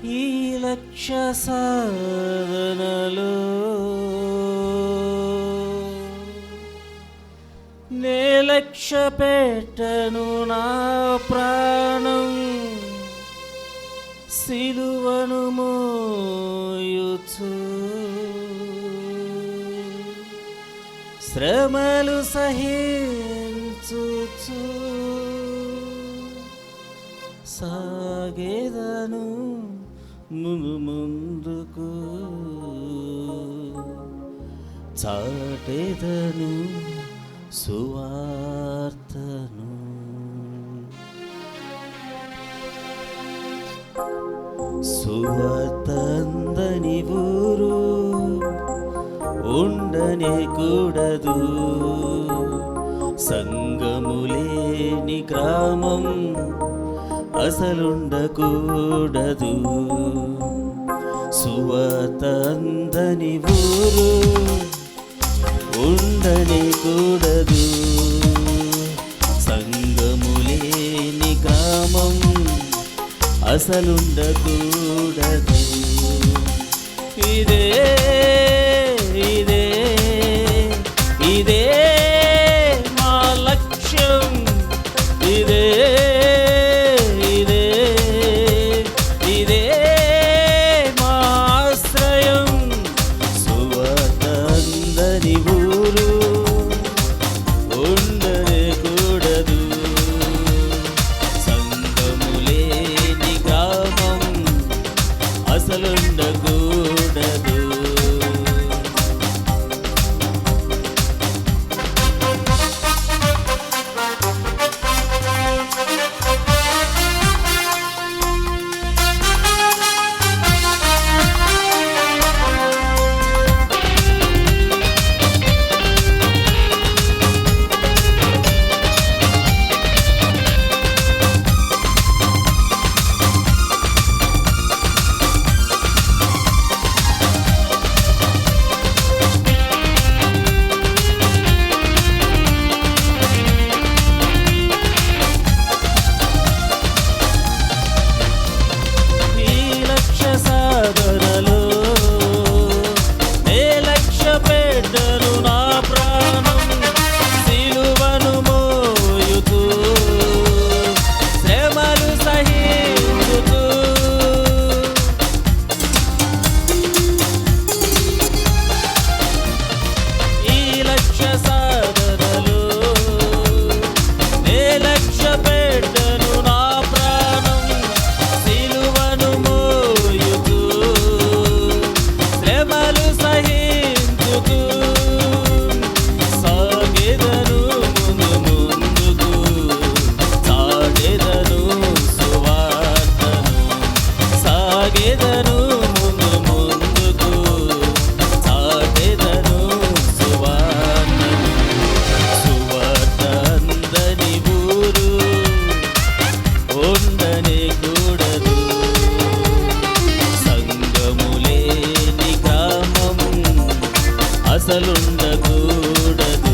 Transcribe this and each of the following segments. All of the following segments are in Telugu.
ఈ లక్ష్య సాధనలో నే లక్ష్య పెట్టను నా ప్రాణం సిలువను మోయుచు శ్రమలు సహించుచు సాగేదను ముందుకు చాటేదను సువార్తను. సువార్తందని ఊరు ఉండనే కూడదు, సంగములేని గ్రామం అసలుండకూడదు. సువార్తందని ఊరు ఉండనే కూడదు, సంగములేని గ్రామం అసలుండకూడదు. ఇదే ఇదే ఇదే మా లక్ష్యం, ఇదే ఇదే ఇదే మా ఆశ్రయం. సువార్తందని ఊరు ఉండనే కూడదు, సంగములేని గ్రామం అసలుండకూడదు. అసలుండకూడదు.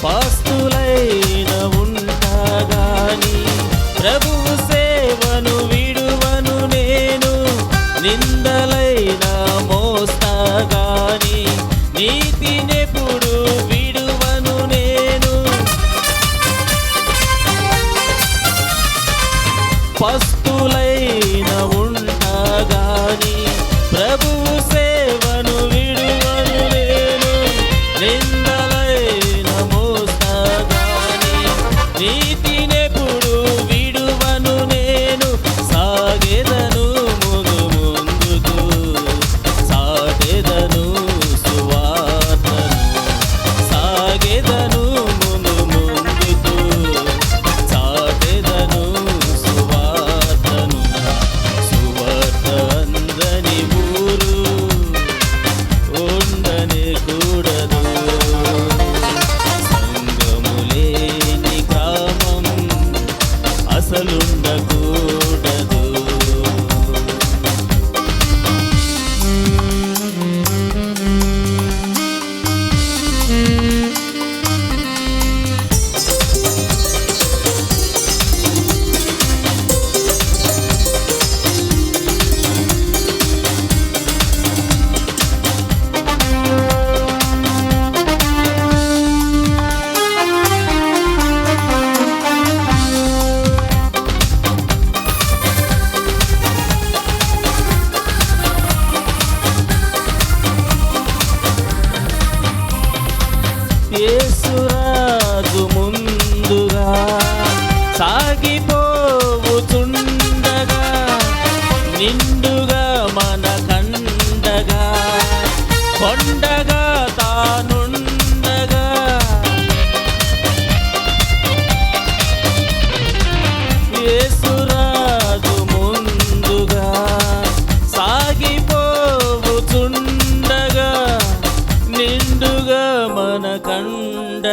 పాస్తులైన ఉంటాగాని ప్రభువు సేవను విడువను నేను, నిందలైన మోస్తాగాని నీతినెప్పుడు విడువను నేను. పస్తులైన ఉంటాగాని ప్రభువు సేవను విడువను నేను, నిందలైన మోస్తాగాని నీతినెప్పుడు విడువను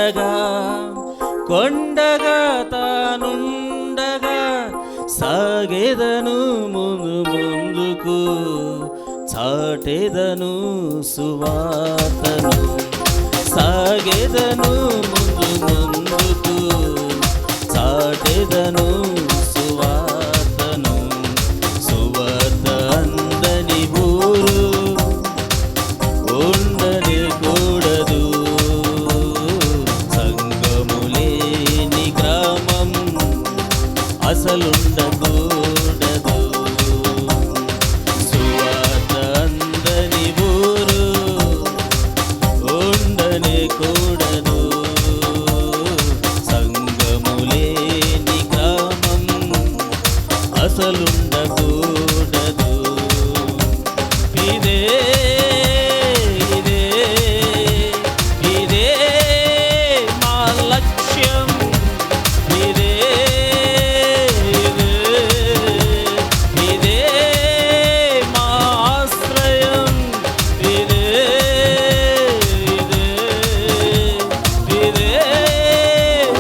ఉండగా కొండగా తానుండగా సాగేదను ముందుకు చాటేదను సువార్తను సాగేదను ముందుకు చాటేదను సువార్తను సువార్త అందని ఊరు ఉండకూడదు సంగము లేని గ్రామం అసలుండకూడదు సువార్త అందని ఊరు ఉండకూడదు సంగము లేని గ్రామం అసలుండకూడదు ఇదే మా లక్ష్యం ఇదే మా ఆశ్రయం ఇదే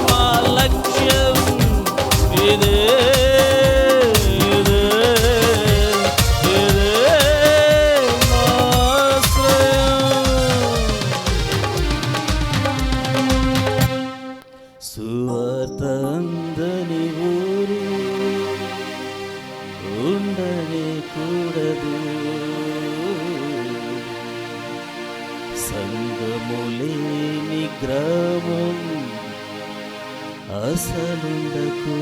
మా లక్ష్యం ఇదే సువార్త అందని ఊరు ఉండకూడదు సంగము లేని గ్రామం అసలుండకూడదు.